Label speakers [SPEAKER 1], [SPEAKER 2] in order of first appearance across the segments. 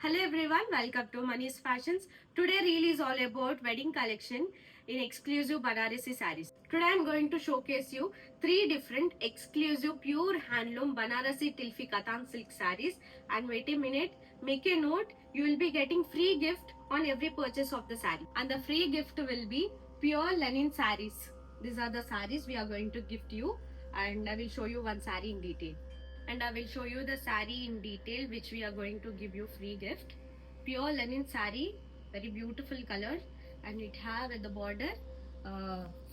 [SPEAKER 1] Hello everyone, welcome to Mani's Fashions. Today reel is all about wedding collection in exclusive Banarasi sarees. Today I am going to showcase you 3 different exclusive pure handloom Banarasi Tilfi Katan silk sarees. And wait a minute, make a note, you will be getting free gift on every purchase of the saree. And the free gift will be pure linen sarees. These are the sarees we are going to gift you, and I will show you one saree in detail. And I will show you the saree in detail which we are going to give you free gift. Pure linen saree, very beautiful color, and it have at the border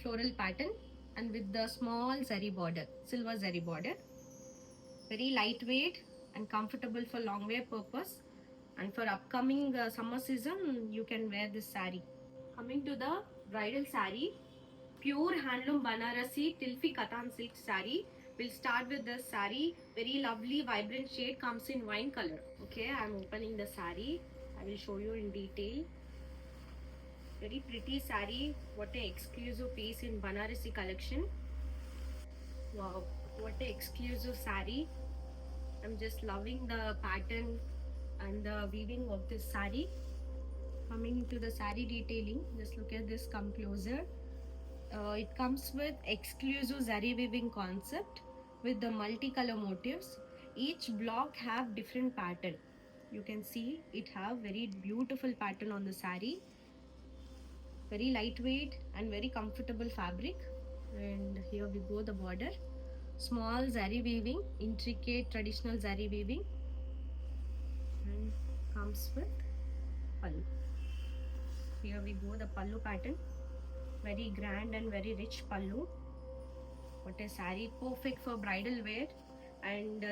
[SPEAKER 1] floral pattern and with the small zari border, silver zari border. Very lightweight and comfortable for long wear purpose, and for upcoming summer season you can wear this saree. Coming to the bridal saree, pure handloom Banarasi Tilfi Katan silk saree. We'll start with the saree. Very lovely vibrant shade, comes in wine color. Okay, I'm opening the saree. I will show you in detail. Very pretty saree. What a exclusive piece in Banarasi collection. Wow, what a exclusive saree. I'm just loving the pattern and the weaving of this saree. Coming to the saree detailing, just look at this, come closer. It comes with exclusive zari weaving concept with the multicolor motifs. Each block have different pattern. You can see it have very beautiful pattern on the saree. Very lightweight and very comfortable fabric. And here we go, the border. Small zari weaving, intricate traditional zari weaving, and comes with pallu. Here we go, the pallu pattern. Very grand and very rich pallu. What a saree, perfect for bridal wear, and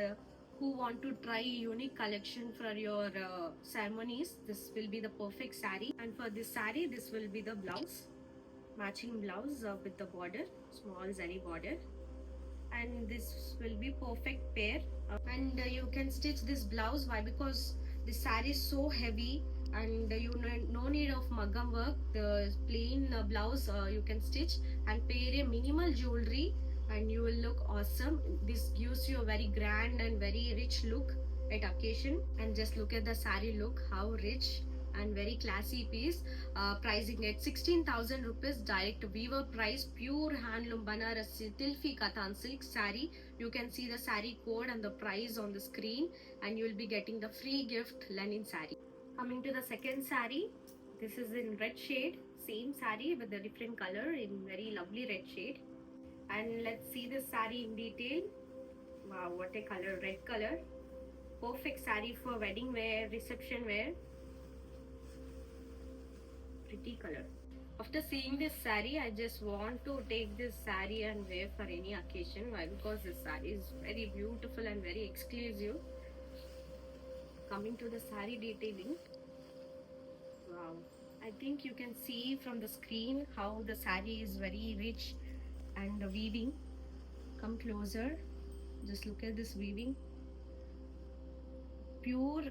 [SPEAKER 1] who want to try unique collection for your ceremonies, this will be the perfect saree. And for this saree, this will be the blouse, matching blouse with the border, small zari border, and this will be perfect pair. And you can stitch this blouse. Why? Because the saree is so heavy, and you no need of maggam work. The plain blouse you can stitch and pair a minimal jewelry, and you will look awesome. This gives you a very grand and very rich look at occasion. And just look at the saree look, how rich and very classy piece. Pricing at 16,000 rupees, direct weaver price, pure handloom Banarasi Tilfi Katan silk saree. You can see the saree code and the price on the screen, and you will be getting the free gift linen saree. Coming to the second saree, this is in red shade, same saree with a different color in very lovely red shade. And let's see this saree in detail. Wow, what a color, red color. Perfect saree for wedding wear, reception wear. Pretty color. After seeing this saree, I just want to take this saree and wear for any occasion. Why? Because this saree is very beautiful and very exclusive. Coming to the saree detailing. Wow, I think you can see from the screen how the saree is very rich and the weaving. Come closer, just look at this weaving. Pure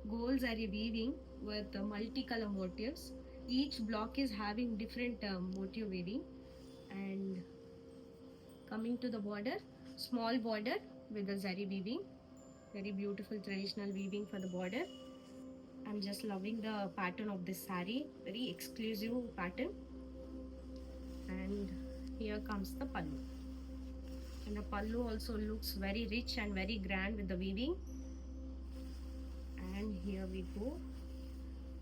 [SPEAKER 1] gold zari weaving with multicolor motifs. Each block is having different motif weaving. And coming to the border, small border with the zari weaving. Very beautiful traditional weaving for the border. I'm just loving the pattern of this saree, very exclusive pattern. And here comes the pallu, and the pallu also looks very rich and very grand with the weaving. And here we go,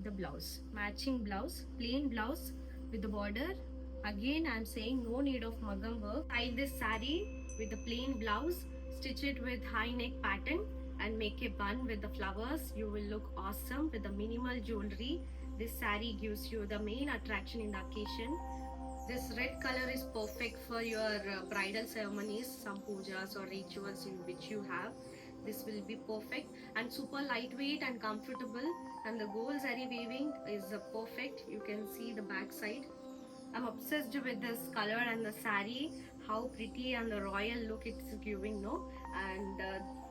[SPEAKER 1] the blouse, matching blouse, plain blouse with the border. Again I'm saying no need of maggam work. Tie this saree with the plain blouse, stitch it with high neck pattern, and make a bun with the flowers. You will look awesome with the minimal jewelry. This saree gives you the main attraction in the occasion. This red color is perfect for your bridal ceremonies, some pujas or rituals in which you have. This will be perfect and super lightweight and comfortable. And the gold zari weaving is perfect. You can see the back side. I'm obsessed with this color and the saree, how pretty and the royal look it's giving, no? And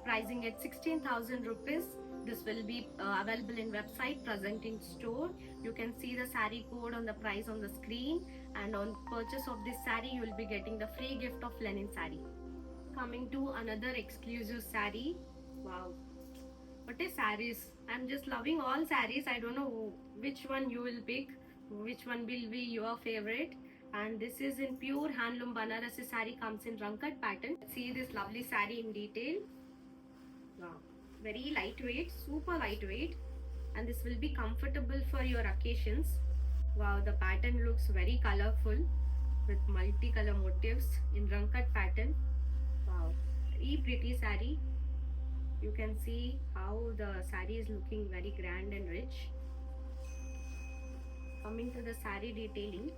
[SPEAKER 1] pricing at 16,000 rupees. This will be available in website, present in store. You can see the saree code on the price on the screen, and on purchase of this saree you will be getting the free gift of linen saree. Coming to another exclusive saree. Wow, What is saris? I'm just loving all saris. I don't know which one you will pick, which one will be your favorite. And this is in pure handloom Banarasi sari, comes in Rankat pattern. See this lovely sari in detail. Wow, very lightweight, super lightweight, and this will be comfortable for your occasions. Wow, the pattern looks very colorful with multicolor motifs in Rankat pattern. Wow, very pretty sari. You can see how the sari is looking very grand and rich. Coming to the sari detailing,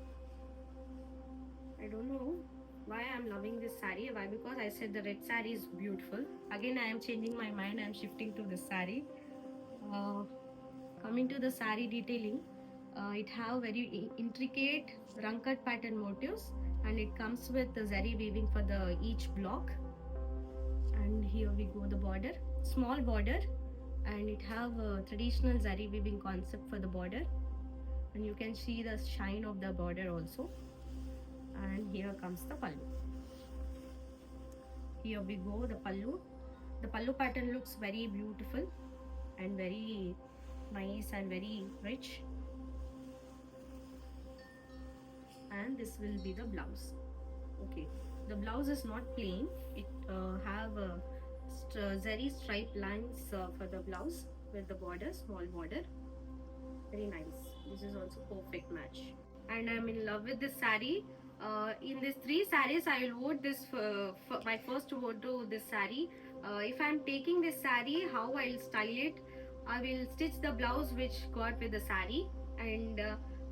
[SPEAKER 1] I don't know why I'm loving this sari. Why? Because I said the red sari is beautiful. Again, I am changing my mind. I'm shifting to this sari. Uh, Coming to the sari detailing, it have very intricate Rankat pattern motifs, and it comes with the zari weaving for the each block. And here we go, the border, small border, and it have a traditional zari weaving concept for the border, and you can see the shine of the border also. And here comes the pallu. Here we go, the pallu. The pallu pattern looks very beautiful and very nice and very rich. And this will be the blouse. Okay, the blouse is not plain. It have zari stripe lines for the blouse with the border, small border. Very nice. This is also perfect match. And I'm in love with this sari. In these three saris, I will vote this for my first vote to this sari. If I'm taking this sari, how I'll style it? I will stitch the blouse which got with the sari, and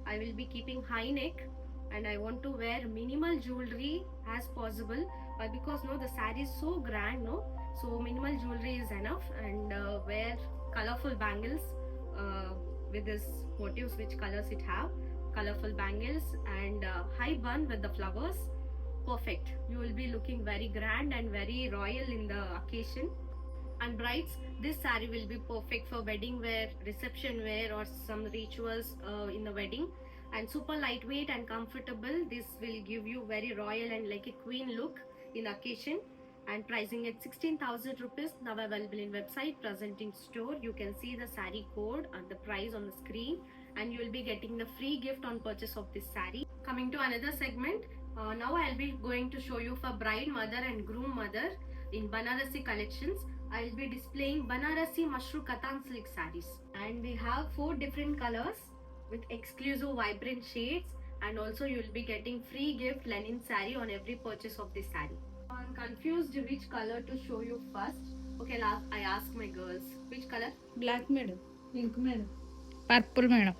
[SPEAKER 1] I will be keeping high neck, and I want to wear minimal jewelry as possible. Because no, the sari is so grand, no, so minimal jewelry is enough, and wear colorful bangles with this motifs, which colors it have, colorful bangles, and high bun with the flowers. Perfect. You will be looking very grand and very royal in the occasion. And brides, this sari will be perfect for wedding wear, reception wear, or some rituals in the wedding. And super lightweight and comfortable. This will give you very royal and like a queen look in the occasion. And pricing at 16,000 rupees. Now available in website, presenting store. You can see the sari code and the price on the screen, and you will be getting the free gift on purchase of this sari. Coming to another segment, now I'll be going to show you for bride mother and groom mother in Banarasi collections. I'll be displaying Banarasi Mashru Katan silk saris, and we have 4 different colors with exclusive vibrant shades, and also you will be getting free gift linen sari on every purchase of this sari. I'm confused which color to show you first. Okay, I ask my girls, which color?
[SPEAKER 2] Black madam. Pink madam.
[SPEAKER 3] Purple madam.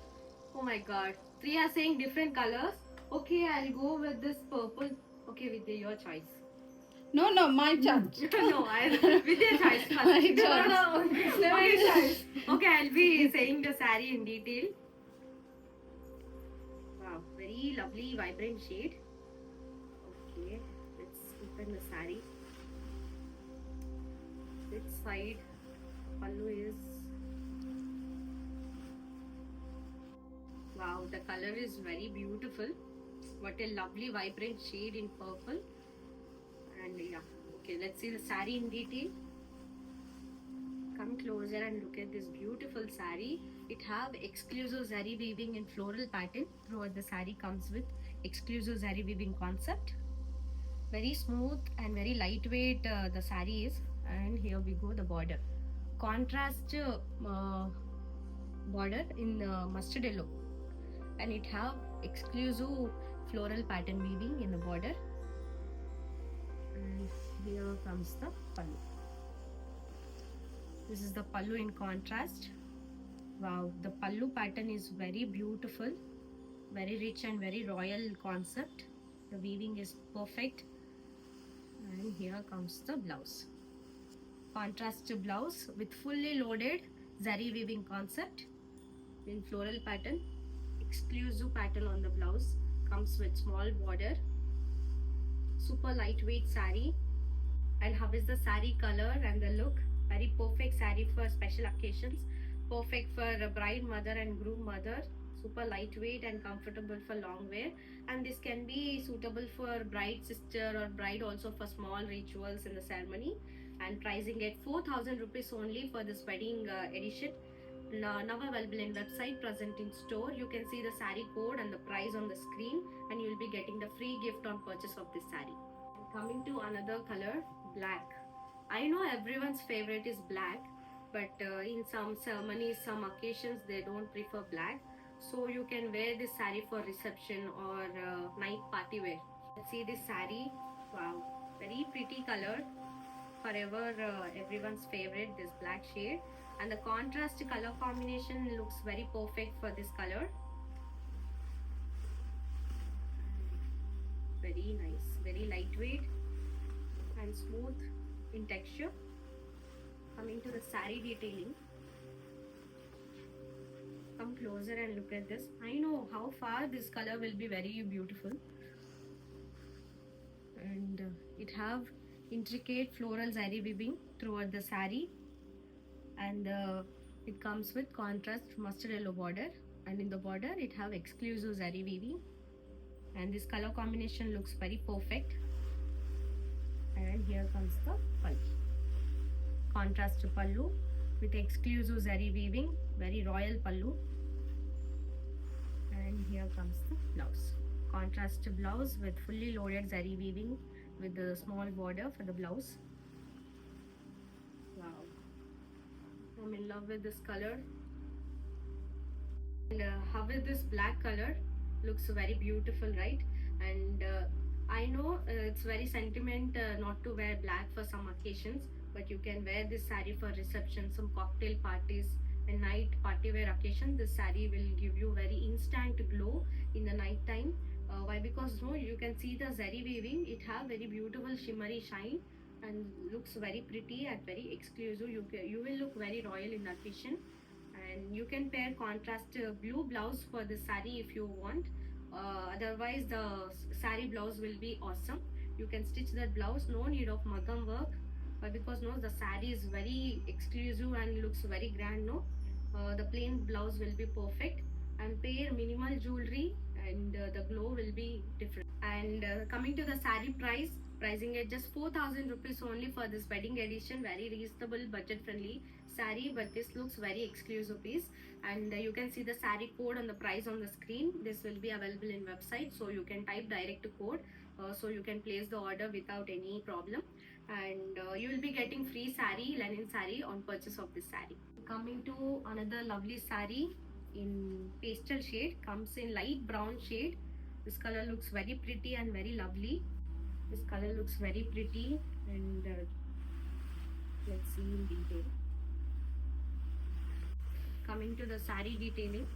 [SPEAKER 1] Oh my god, 3 are saying different colors. Okay, I'll go with this purple. Okay, Vidya, your choice.
[SPEAKER 2] No, my choice.
[SPEAKER 1] No, Vidya choice first.
[SPEAKER 2] My
[SPEAKER 1] No,
[SPEAKER 2] choice.
[SPEAKER 1] no,
[SPEAKER 2] My choice.
[SPEAKER 1] Okay, I'll be saying the sari in detail. Wow, very lovely, vibrant shade. Okay, let's open the sari. This side pallu is. Wow, the color is very beautiful. What a lovely, vibrant shade in purple. And yeah, okay, let's see the sari in detail. Come closer and look at this beautiful sari. It have exclusive zari weaving in floral pattern. Throughout the sari comes with exclusive zari weaving concept. Very smooth and very lightweight the sari is. And here we go, the border. Contrast border in mustard yellow. And it have exclusive floral pattern weaving in the border. And here comes the pallu. This is the pallu in contrast. Wow, the pallu pattern is very beautiful, very rich and very royal concept. The weaving is perfect. And here comes the blouse. Contrast blouse with fully loaded zari weaving concept in floral pattern. Exclusive pattern on the blouse, comes with small border. Super lightweight sari. And how is the sari color and the look? Very perfect sari for special occasions. Perfect for a bride mother and groom mother. Super lightweight and comfortable for long wear. And this can be suitable for bride sister or bride also for small rituals in the ceremony. and pricing at 4,000 rupees only for this wedding edition. Now available in website, present in store. You can see the saree code and the price on the screen, and you will be getting the free gift on purchase of this saree. Coming to another color, black. I know everyone's favorite is black, but in some ceremonies, some occasions, they don't prefer black. So you can wear this saree for reception or night party wear. See this saree, wow, very pretty color. Forever everyone's favorite, this black shade, and the contrast color combination looks very perfect for this color. Very nice, very lightweight and smooth in texture. Coming to the saree detailing, come closer and look at this. I know how far this color will be very beautiful, and it have intricate floral zari weaving throughout the saree, and it comes with contrast mustard yellow border, and in the border it have exclusive zari weaving, and this color combination looks very perfect. And here comes the pallu, contrast pallu with exclusive zari weaving, very royal pallu. And here comes the blouse, contrast blouse with fully loaded zari weaving with the small border for the blouse. Wow, I'm in love with this color. And how is this black color looks very beautiful, right? And I know it's very sentiment not to wear black for some occasions, but you can wear this saree for reception, some cocktail parties and night party wear occasion. This saree will give you very instant glow in the night time. Why? Because no, you can see the zari weaving, it have very beautiful shimmery shine and looks very pretty and very exclusive. You will look very royal in occasion. And you can pair contrast blue blouse for the saree if you want. Otherwise the saree blouse will be awesome. You can stitch that blouse, no need of magam work, because no, the saree is very exclusive and looks very grand. No, the plain blouse will be perfect, and pair minimal jewelry, and the glow will be different. And coming to the saree price, pricing at just 4,000 rupees only for this wedding edition. Very reasonable, budget friendly saree, but this looks very exclusive piece. And you can see the saree code and the price on the screen. This will be available in website, so you can type direct code, so you can place the order without any problem. And you will be getting free saree, linen saree on purchase of this saree. Coming to another lovely saree in pastel shade, comes in light brown shade. This color looks very pretty and very lovely. This color looks very pretty, and let's see in detail. Coming to the saree detailing,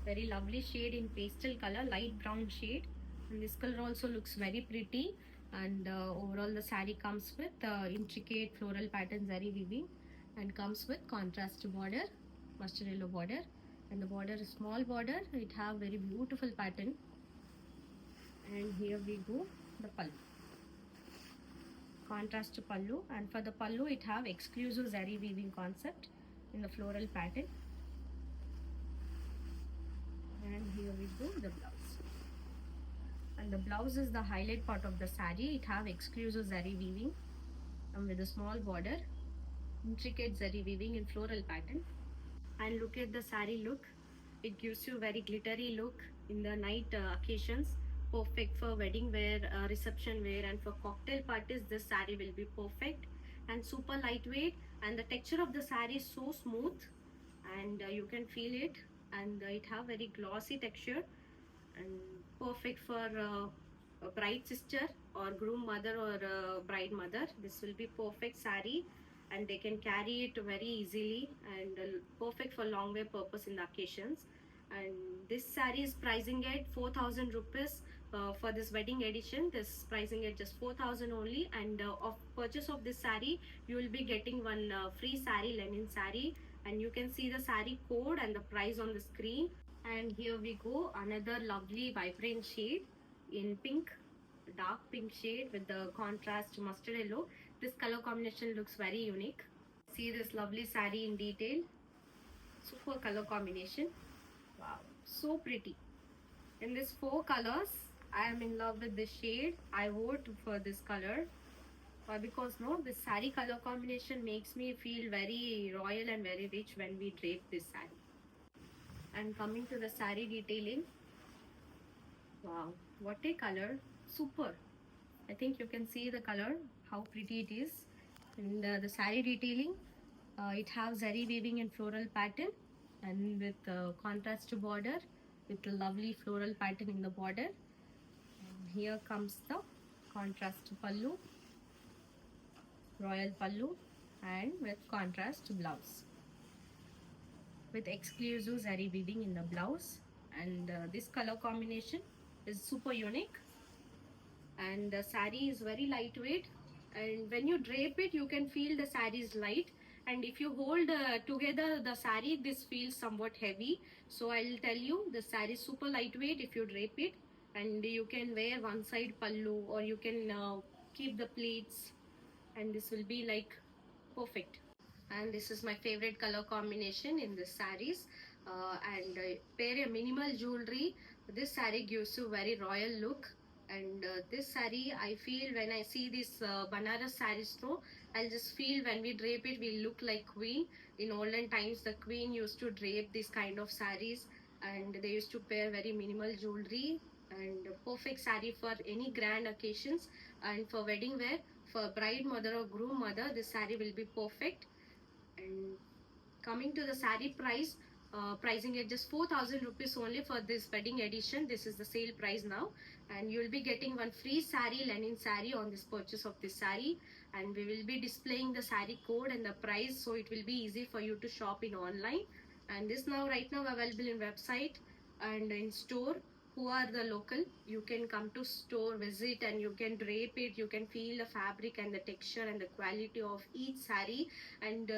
[SPEAKER 1] very lovely shade in pastel color, light brown shade, and this color also looks very pretty. And overall the saree comes with intricate floral pattern zari weaving, and comes with contrast border, mustard yellow border, and the border is small border. It have very beautiful pattern. And here we go, the pallu, contrast pallu, and for the pallu it have exclusive zari weaving concept in the floral pattern. And here we go, the blouse, and the blouse is the highlight part of the saree. It have exclusive zari weaving and with a small border, intricate zari weaving in floral pattern. And look at the saree look, it gives you very glittery look in the night occasions. Perfect for wedding wear, reception wear, and for cocktail parties. This saree will be perfect, and super lightweight, and the texture of the saree is so smooth, and you can feel it, and it have very glossy texture, and perfect for a bride sister or groom mother or bride mother. This will be perfect saree, and they can carry it very easily, and perfect for long wear purpose in the occasions. And this saree is pricing at 4,000 rupees for this wedding edition. This pricing at just 4,000 only, and of purchase of this saree you will be getting one free saree, linen saree, and you can see the saree code and the price on the screen. And here we go, another lovely vibrant shade in pink, dark pink shade with the contrast mustard yellow. This color combination looks very unique. See this lovely saree in detail, super color combination. Wow, so pretty. In these four colors, I am in love with this shade. I vote for this color. Because no, this sari color combination makes me feel very royal and very rich when we drape this sari. And coming to the sari detailing, wow, what a color! Super. I think you can see the color, how pretty it is. And the sari detailing, it has zari weaving and floral pattern, and with contrast border, with a lovely floral pattern in the border. And here comes the contrast pallu, royal pallu, and with contrast blouse, with exclusive zari weaving in the blouse. And this color combination is super unique, and the sari is very lightweight, and when you drape it you can feel the sari is light, and if you hold together the sari, this feels somewhat heavy. So I'll tell you, the sari is super lightweight if you drape it, and you can wear one side pallu, or you can keep the pleats, and this will be like perfect. And this is my favorite color combination in the saris. And pair a minimal jewelry, this sari gives you very royal look. And this sari, I feel when I see this Banaras saris though, I'll just feel when we drape it we look like queen. In olden times the queen used to drape this kind of saris, and they used to pair very minimal jewelry, and a perfect sari for any grand occasions. And for wedding wear, for bride mother or groom mother, this sari will be perfect. And coming to the sari price, pricing at just 4,000 rupees only for this wedding edition. This is the sale price now, and you will be getting one free sari, linen sari, on this purchase of this sari. And we will be displaying the sari code and the price, so it will be easy for you to shop in online. And this now right now available in website and in store. Who are the local, you can come to store, visit, and you can drape it, you can feel the fabric and the texture and the quality of each sari. And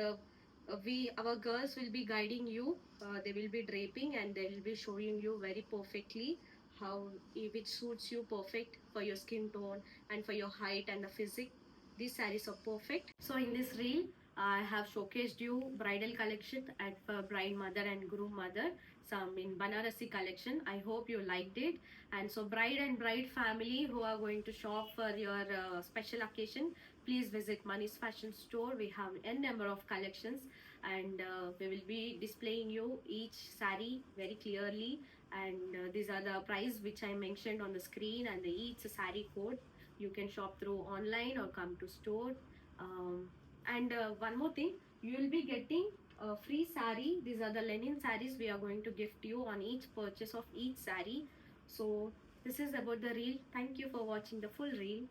[SPEAKER 1] we our girls will be guiding you, they will be draping, and they will be showing you very perfectly how which suits you perfect for your skin tone and for your height and the physique. These sarees are perfect. So in this reel I have showcased you bridal collection at bride mother and groom mother, some in Banarasi collection. I hope you liked it. And so bride and bride family who are going to shop for your special occasion, please visit Mani's Fashion Store. We have n number of collections, and we will be displaying you each sari very clearly. And these are the price which I mentioned on the screen, and each sari code. You can shop through online or come to store. And one more thing, you will be getting a free sari. These are the linen saris we are going to gift you on each purchase of each sari. So this is about the reel. Thank you for watching the full reel.